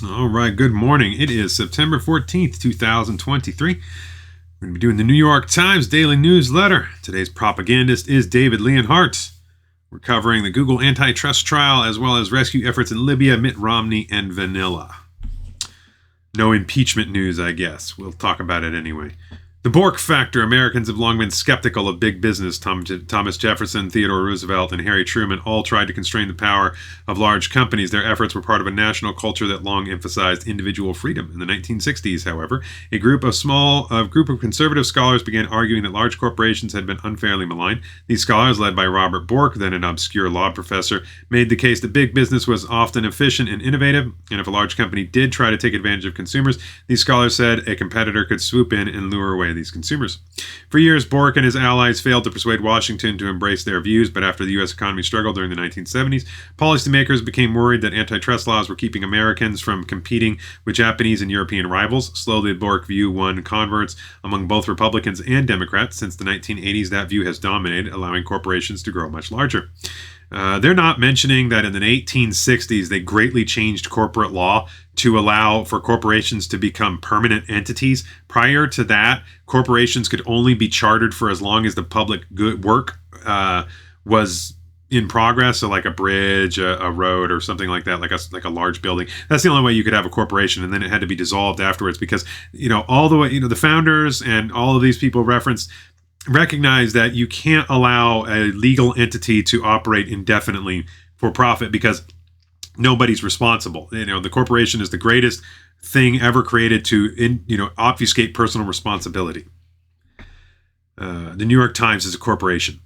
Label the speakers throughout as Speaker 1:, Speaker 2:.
Speaker 1: All right, good morning. It is September 14th, 2023. We're going to be doing the New York Times Daily Newsletter. Today's propagandist is David Leonhardt. We're covering the Google antitrust trial as well as rescue efforts in Libya, Mitt Romney, and vanilla. No impeachment news, I guess. We'll talk about it anyway. The Bork factor. Americans have long been skeptical of big business. Thomas Jefferson, Theodore Roosevelt, and Harry Truman all tried to constrain the power of large companies. Their efforts were part of a national culture that long emphasized individual freedom. In the 1960s, however, a group of conservative scholars began arguing that large corporations had been unfairly maligned. These scholars, led by Robert Bork, then an obscure law professor, made the case that big business was often efficient and innovative, and if a large company did try to take advantage of consumers, these scholars said a competitor could swoop in and lure away these consumers. For years, Bork and his allies failed to persuade Washington to embrace their views, but after the U.S. economy struggled during the 1970s, policymakers became worried that antitrust laws were keeping Americans from competing with Japanese and European rivals. Slowly, the Bork view won converts among both Republicans and Democrats. Since the 1980s, that view has dominated, allowing corporations to grow much larger. They're not mentioning that in the 1860s, they greatly changed corporate law to allow for corporations to become permanent entities. Prior to that, corporations could only be chartered for as long as the public good work was in progress. So like a bridge, a road, or something like that, like a large building. That's the only way you could have a corporation, and then it had to be dissolved afterwards because, all the way, the founders and all of these people recognize that you can't allow a legal entity to operate indefinitely for profit because nobody's responsible. The corporation is the greatest thing ever created to obfuscate personal responsibility. The New York Times is a corporation.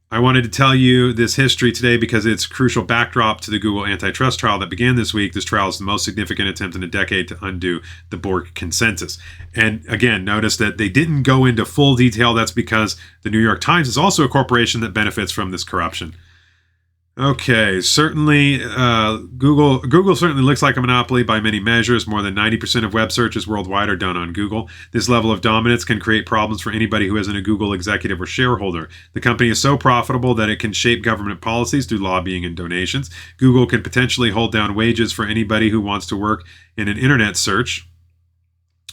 Speaker 1: I wanted to tell you this history today because it's a crucial backdrop to the Google antitrust trial that began this week. This trial is the most significant attempt in a decade to undo the Bork consensus. And again, notice that they didn't go into full detail. That's because the New York Times is also a corporation that benefits from this corruption. Okay, certainly Google certainly looks like a monopoly by many measures. More than 90% of web searches worldwide are done on Google. This level of dominance can create problems for anybody who isn't a Google executive or shareholder. The company is so profitable that it can shape government policies through lobbying and donations. Google can potentially hold down wages for anybody who wants to work in an internet search.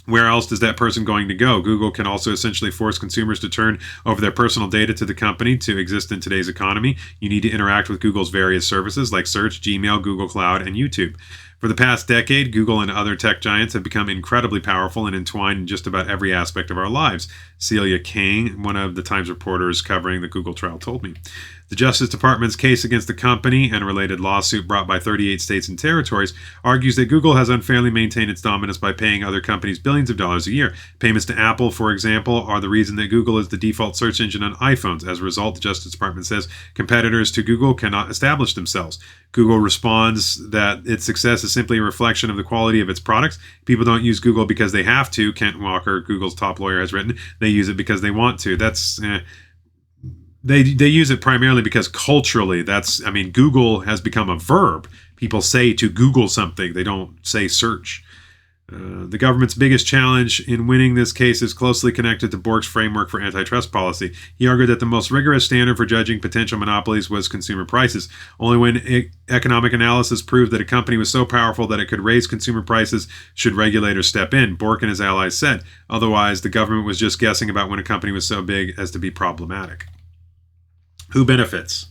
Speaker 1: Where else is that person going to go? Google can also essentially force consumers to turn over their personal data to the company to exist in today's economy. You need to interact with Google's various services like Search, Gmail, Google Cloud, and YouTube. For the past decade, Google and other tech giants have become incredibly powerful and entwined in just about every aspect of our lives. Celia Kang, one of the Times reporters covering the Google trial, told me. The Justice Department's case against the company and a related lawsuit brought by 38 states and territories argues that Google has unfairly maintained its dominance by paying other companies billions of dollars a year. Payments to Apple, for example, are the reason that Google is the default search engine on iPhones. As a result, the Justice Department says competitors to Google cannot establish themselves. Google responds that its success is simply a reflection of the quality of its products. People don't use Google because they have to. Kent Walker, Google's top lawyer, has written. They use it because they want to. They use it primarily because culturally, Google has become a verb. People say to Google something. They don't say search. The government's biggest challenge in winning this case is closely connected to Bork's framework for antitrust policy. He argued that the most rigorous standard for judging potential monopolies was consumer prices. Only when economic analysis proved that a company was so powerful that it could raise consumer prices should regulators step in, Bork and his allies said. Otherwise, the government was just guessing about when a company was so big as to be problematic. Who benefits?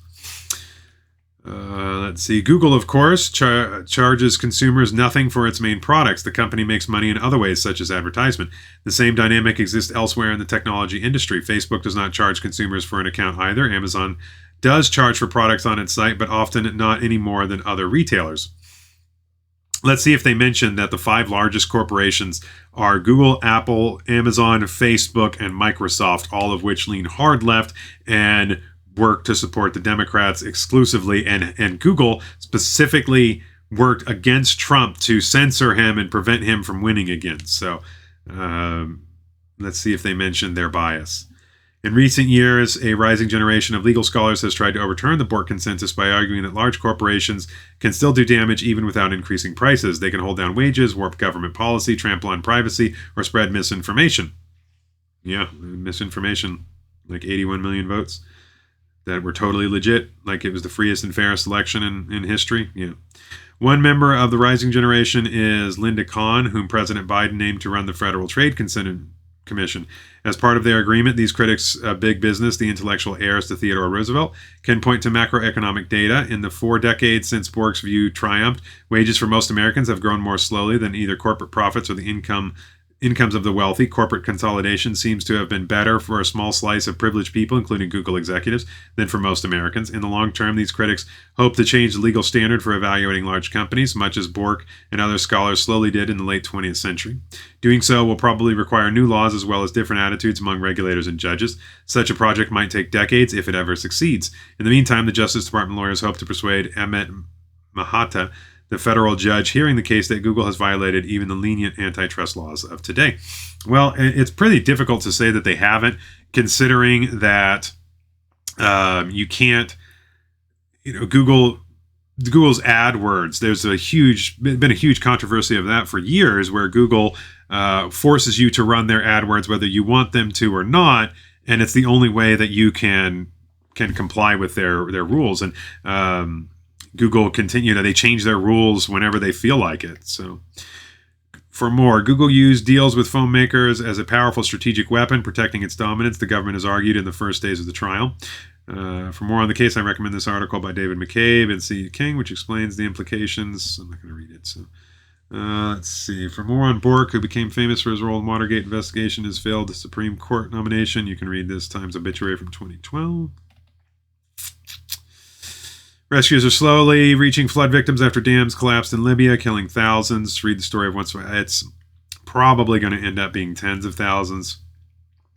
Speaker 1: Let's see. Google, of course, charges consumers nothing for its main products. The company makes money in other ways, such as advertisement. The same dynamic exists elsewhere in the technology industry. Facebook does not charge consumers for an account either. Amazon does charge for products on its site, but often not any more than other retailers. Let's see if they mention that the 5 largest corporations are Google, Apple, Amazon, Facebook, and Microsoft, all of which lean hard left and work to support the Democrats exclusively, and Google specifically worked against Trump to censor him and prevent him from winning again. So let's see if they mention their bias. In recent years, a rising generation of legal scholars has tried to overturn the Bork consensus by arguing that large corporations can still do damage even without increasing prices. They can hold down wages, warp government policy, trample on privacy, or spread misinformation. Yeah, misinformation, like 81 million votes. that were totally legit, like it was the freest and fairest election in history. Yeah. One member of the rising generation is Linda Kahn, whom President Biden named to run the Federal Trade Commission. As part of their agreement, these critics of big business, the intellectual heirs to Theodore Roosevelt, can point to macroeconomic data. In the 4 decades since Bork's view triumphed, wages for most Americans have grown more slowly than either corporate profits or the incomes of the wealthy. Corporate consolidation seems to have been better for a small slice of privileged people, including Google executives, than for most Americans. In the long term, these critics hope to change the legal standard for evaluating large companies, much as Bork and other scholars slowly did in the late 20th century. Doing so will probably require new laws as well as different attitudes among regulators and judges. Such a project might take decades if it ever succeeds. In the meantime, the Justice Department lawyers hope to persuade Amit Mahata, the federal judge hearing the case, that Google has violated even the lenient antitrust laws of today. Well, it's pretty difficult to say that they haven't, considering that you can't, Google's AdWords. There's been a huge controversy of that for years, where Google forces you to run their AdWords whether you want them to or not, and it's the only way that you can comply with their rules. And Google they change their rules whenever they feel like it. So for more, Google used deals with phone makers as a powerful strategic weapon, protecting its dominance, the government has argued in the first days of the trial. For more on the case, I recommend this article by David McCabe and C. King, which explains the implications. I'm not going to read it. So let's see. For more on Bork, who became famous for his role in Watergate investigation, has failed the Supreme Court nomination, you can read this Times obituary from 2012. Rescues are slowly reaching flood victims after dams collapsed in Libya, killing thousands. Read the story of it's probably going to end up being tens of thousands.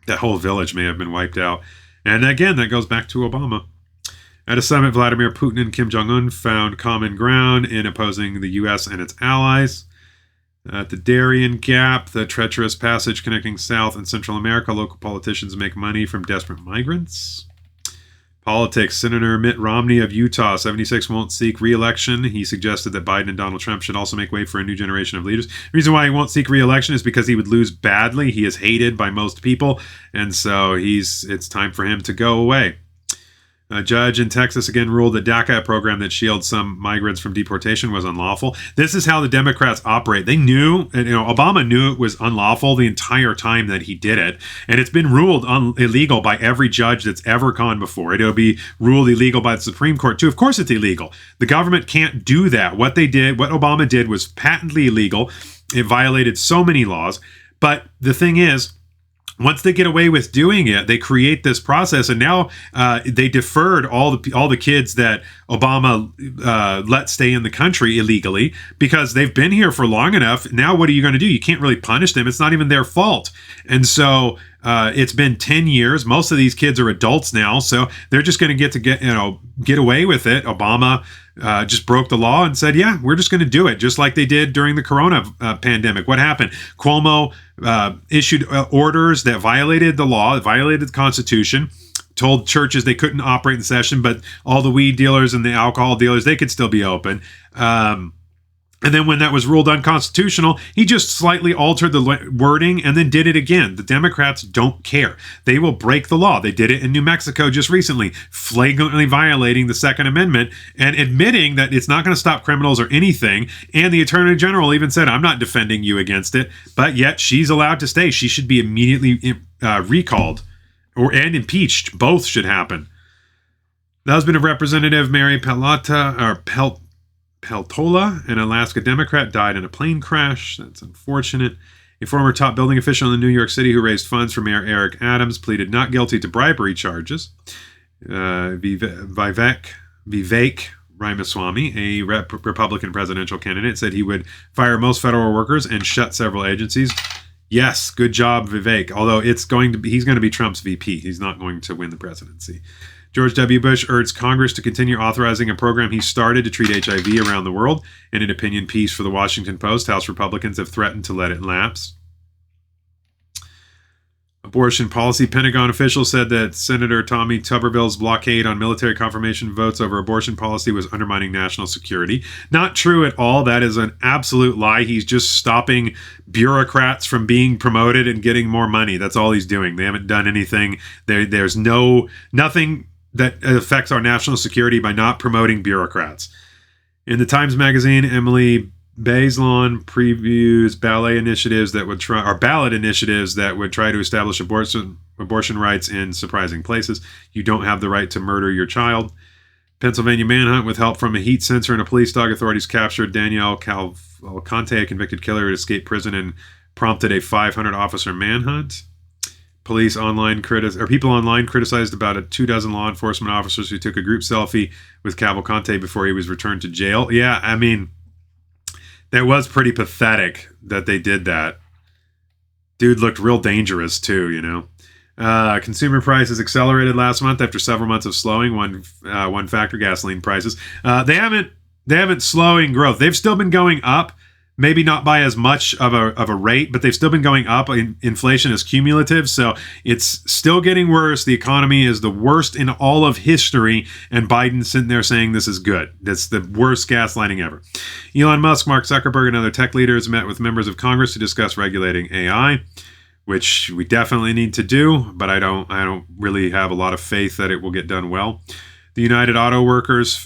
Speaker 1: That whole village may have been wiped out. And again, that goes back to Obama. At a summit, Vladimir Putin and Kim Jong-un found common ground in opposing the U.S. and its allies. At the Darien Gap, the treacherous passage connecting South and Central America, local politicians make money from desperate migrants. Politics. Senator Mitt Romney of Utah, 76, won't seek re-election. He suggested that Biden and Donald Trump should also make way for a new generation of leaders. The reason why he won't seek re-election is because he would lose badly. He is hated by most people, and so it's time for him to go away. A judge in Texas again ruled the DACA program that shields some migrants from deportation was unlawful. This is how the Democrats operate. They knew, Obama knew it was unlawful the entire time that he did it, and it's been ruled illegal by every judge that's ever gone before it. It'll be ruled illegal by the Supreme Court too. Of course, it's illegal. The government can't do that. What Obama did was patently illegal. It violated so many laws. But the thing is, once they get away with doing it, they create this process, and now they deferred all the kids that Obama let stay in the country illegally because they've been here for long enough. Now, what are you going to do? You can't really punish them. It's not even their fault. And so it's been 10 years. Most of these kids are adults now, so they're just going to get away with it. Obama just broke the law and said, yeah, we're just going to do it, just like they did during the corona pandemic. What happened? Cuomo issued orders that violated the law, violated the Constitution, told churches they couldn't operate in session, but all the weed dealers and the alcohol dealers, they could still be open. And then when that was ruled unconstitutional, he just slightly altered the wording and then did it again. The Democrats don't care. They will break the law. They did it in New Mexico just recently, flagrantly violating the Second Amendment and admitting that it's not going to stop criminals or anything. And the Attorney General even said, I'm not defending you against it, but yet she's allowed to stay. She should be immediately recalled and impeached. Both should happen. The husband of Representative Mary Peltola, an Alaska Democrat, died in a plane crash. That's unfortunate. A former top building official in New York City who raised funds for Mayor Eric Adams pleaded not guilty to bribery charges. Vivek Ramaswamy, a Republican presidential candidate, said he would fire most federal workers and shut several agencies. Yes, good job, Vivek. Although he's going to be Trump's VP. He's not going to win the presidency. George W. Bush urged Congress to continue authorizing a program he started to treat HIV around the world. In an opinion piece for the Washington Post, House Republicans have threatened to let it lapse. Abortion policy. Pentagon officials said that Senator Tommy Tuberville's blockade on military confirmation votes over abortion policy was undermining national security. Not true at all. That is an absolute lie. He's just stopping bureaucrats from being promoted and getting more money. That's all he's doing. They haven't done anything. There's nothing that affects our national security by not promoting bureaucrats. In the Times Magazine, Emily Bazelon previews ballot initiatives that would try to establish abortion rights in surprising places. You don't have the right to murder your child. Pennsylvania manhunt with help from a heat sensor and a police dog. Authorities captured Danielle Cavalcante, a convicted killer who escaped prison and prompted a 500 officer manhunt. People online criticized about 24 law enforcement officers who took a group selfie with Cavalcante before he was returned to jail. Yeah, I mean, that was pretty pathetic that they did that. Dude looked real dangerous too, you know. Consumer prices accelerated last month after several months of slowing. One factor: gasoline prices. They haven't slowing growth. They've still been going up. Maybe not by as much of a rate, but they've still been going up. Inflation is cumulative, so it's still getting worse. The economy is the worst in all of history, and Biden's sitting there saying this is good. That's the worst gaslighting ever. Elon Musk, Mark Zuckerberg, and other tech leaders met with members of Congress to discuss regulating AI, which we definitely need to do, but I don't really have a lot of faith that it will get done well. The United Auto Workers,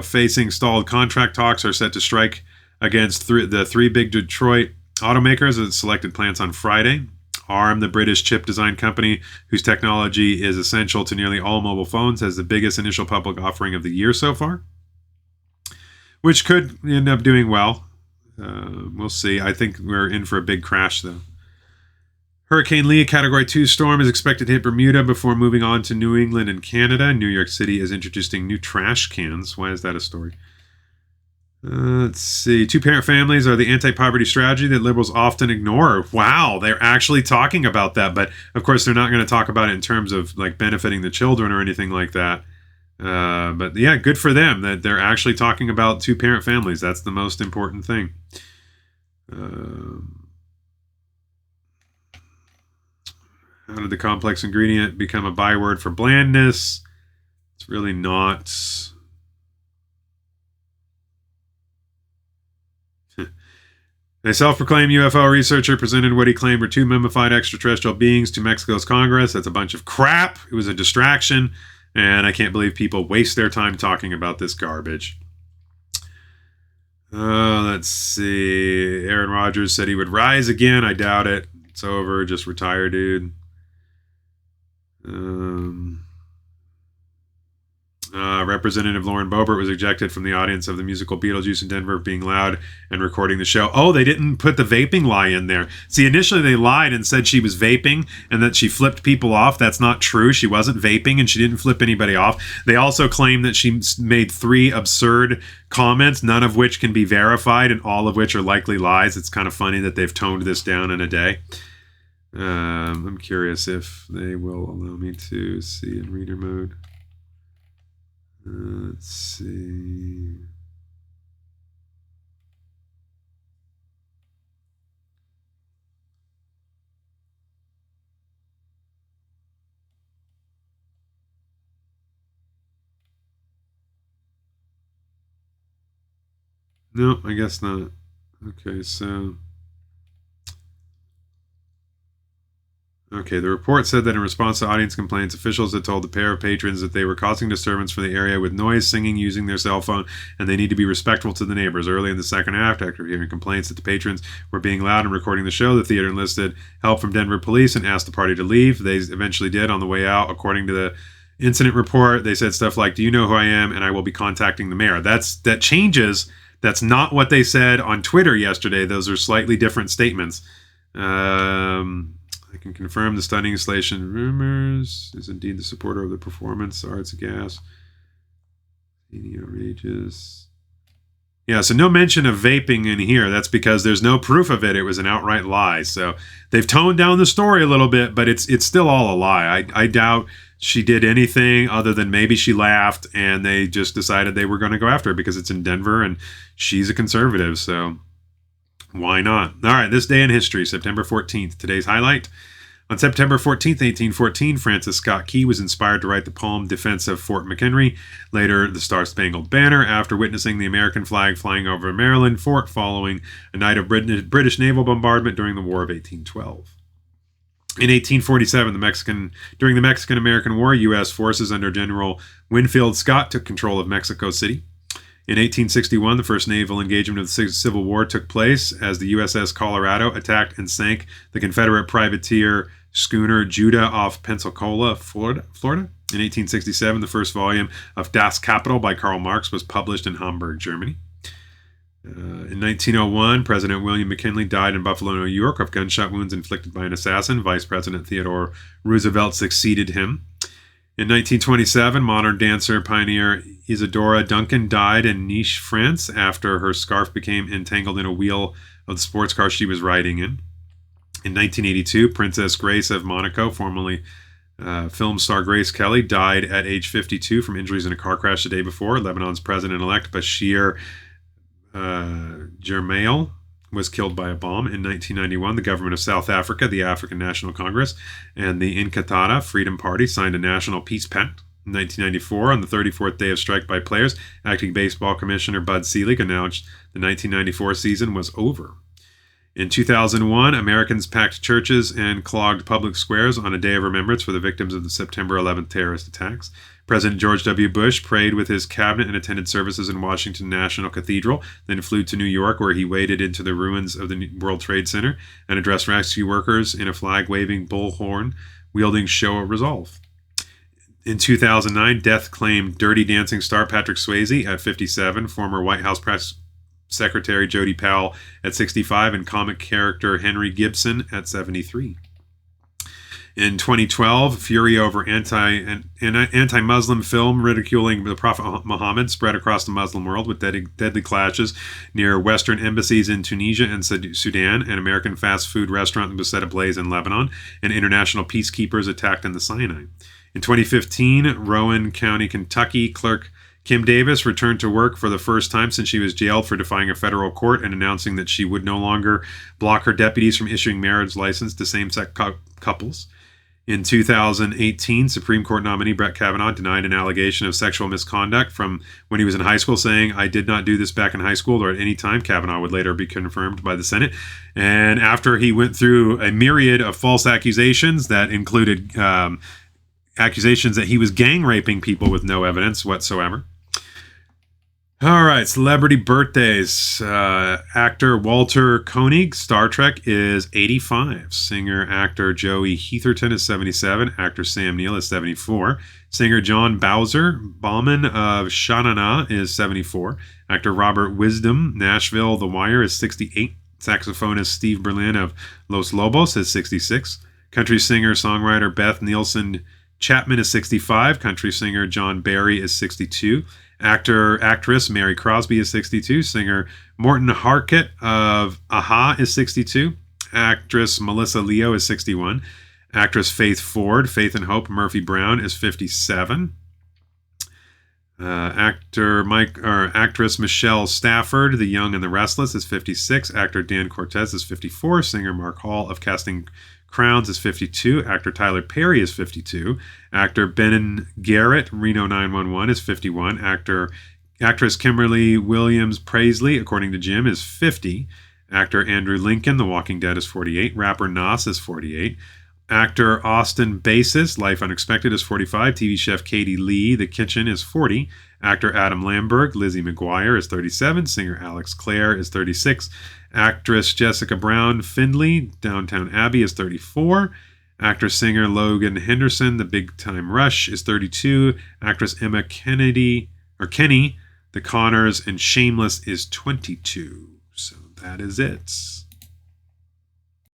Speaker 1: facing stalled contract talks, are set to strike against the three big Detroit automakers that selected plants on Friday. ARM, the British chip design company whose technology is essential to nearly all mobile phones, has the biggest initial public offering of the year so far, which could end up doing well. We'll see. I think we're in for a big crash, though. Hurricane Lee, a Category 2 storm, is expected to hit Bermuda before moving on to New England and Canada. New York City is introducing new trash cans. Why is that a story? Let's see. Two-parent families are the anti-poverty strategy that liberals often ignore. Wow, they're actually talking about that. But, of course, they're not going to talk about it in terms of like benefiting the children or anything like that. But, yeah, good for them that they're actually talking about two-parent families. That's the most important thing. How did the complex ingredient become a byword for blandness? It's really not. A self-proclaimed UFO researcher presented what he claimed were two mummified extraterrestrial beings to Mexico's Congress. That's a bunch of crap. It was a distraction, and I can't believe people waste their time talking about this garbage. Let's see. Aaron Rodgers said he would rise again. I doubt it. It's over. Just retire, dude. Representative Lauren Boebert was ejected from the audience of the musical Beetlejuice in Denver for being loud and recording the show. Oh, they didn't put the vaping lie in there. See, initially they lied and said she was vaping and that she flipped people off. That's not true. She wasn't vaping and she didn't flip anybody off. They also claim that she made 3 absurd comments, none of which can be verified and all of which are likely lies. It's kind of funny that they've toned this down in a day. I'm curious if they will allow me to see in reader mode. Let's see. No, I guess not. Okay, so... Okay, the report said that in response to audience complaints, officials had told the pair of patrons that they were causing disturbance for the area with noise, singing, using their cell phone, and they need to be respectful to the neighbors. Early in the second act, after hearing complaints that the patrons were being loud and recording the show, the theater enlisted help from Denver police and asked the party to leave. They eventually did on the way out. According to the incident report, they said stuff like, "Do you know who I am? And I will be contacting the mayor." That changes. That's not what they said on Twitter yesterday. Those are slightly different statements. I can confirm the stunning installation rumors is indeed the supporter of the performance. Arts of gas. Outrageous. Yeah, so no mention of vaping in here. That's because there's no proof of it. It was an outright lie. So they've toned down the story a little bit, but it's still all a lie. I doubt she did anything other than maybe she laughed and they just decided they were going to go after her because it's in Denver and she's a conservative. So why not? All right, this day in history, September 14th. Today's highlight. On September 14th, 1814, Francis Scott Key was inspired to write the poem Defense of Fort McHenry, later the Star-Spangled Banner, after witnessing the American flag flying over Maryland Fort following a night of British naval bombardment during the War of 1812. In 1847, during the Mexican-American War, U.S. forces under General Winfield Scott took control of Mexico City. In 1861, the first naval engagement of the Civil War took place as the USS Colorado attacked and sank the Confederate privateer schooner Judah off Pensacola, Florida. In 1867, the first volume of Das Kapital by Karl Marx was published in Hamburg, Germany. In 1901, President William McKinley died in Buffalo, New York, of gunshot wounds inflicted by an assassin. Vice President Theodore Roosevelt succeeded him. In 1927, modern dancer pioneer Isadora Duncan died in Nice, France, after her scarf became entangled in a wheel of the sports car she was riding in. In 1982, Princess Grace of Monaco, formerly film star Grace Kelly, died at age 52 from injuries in a car crash the day before. Lebanon's president-elect Bashir Gemayel was killed by a bomb. In 1991, the government of South Africa, the African National Congress, and the Inkatha Freedom Party signed a national peace pact. In 1994, on the 34th day of strike by players, acting baseball commissioner Bud Selig announced the 1994 season was over. In 2001, Americans packed churches and clogged public squares on a day of remembrance for the victims of the September 11th terrorist attacks. President George W. Bush prayed with his cabinet and attended services in Washington National Cathedral, then flew to New York, where he waded into the ruins of the World Trade Center and addressed rescue workers in a flag-waving bullhorn-wielding show of resolve. In 2009, death claimed Dirty Dancing star Patrick Swayze at 57, former White House Press Secretary Jody Powell at 65, and comic character Henry Gibson at 73. In 2012, fury over anti-Muslim film ridiculing the Prophet Muhammad spread across the Muslim world, with deadly clashes near Western embassies in Tunisia and Sudan, an American fast food restaurant was set ablaze in Lebanon, and international peacekeepers attacked in the Sinai. In 2015, Rowan County, Kentucky clerk Kim Davis returned to work for the first time since she was jailed for defying a federal court and announcing that she would no longer block her deputies from issuing marriage license to same-sex couples. In 2018, Supreme Court nominee Brett Kavanaugh denied an allegation of sexual misconduct from when he was in high school, saying, "I did not do this back in high school or at any time." Kavanaugh would later be confirmed by the Senate. And after he went through a myriad of false accusations that included accusations that he was gang raping people with no evidence whatsoever. All right, celebrity birthdays. Actor Walter Koenig, Star Trek, is 85. Singer-actor Joey Heatherton is 77. Actor Sam Neill is 74. Singer John Bauman of Sha-Na-Na is 74. Actor Robert Wisdom, Nashville, The Wire, is 68. Saxophonist Steve Berlin of Los Lobos is 66. Country singer-songwriter Beth Nielsen Chapman is 65. Country singer John Barry is 62. Actress Mary Crosby is 62. Singer Morton Harkett of Aha is 62. Actress Melissa Leo is 61. Actress Faith Ford, Faith and Hope Murphy Brown, is 57. Actress Michelle Stafford, The Young and the Restless, is 56. Actor Dan Cortez is 54. Singer Mark Hall of Casting Crowns is 52. Actor Tyler Perry is 52. Actor Ben Garrett, Reno 911, is 51. Actress Kimberly Williams Paisley, according to Jim, is 50. Actor Andrew Lincoln, The Walking Dead, is 48. Rapper Nas is 48. Actor Austin Basis, Life Unexpected, is 45. TV chef Katie Lee, The Kitchen, is 40. Actor Adam Lamberg, Lizzie McGuire, is 37. Singer Alex Clare is 36. Actress Jessica Brown Findley, Downtown Abbey, is 34. Actor-singer Logan Henderson, The Big Time Rush, is 32. Actress Emma Kenny, The Connors, and Shameless is 22. So that is it.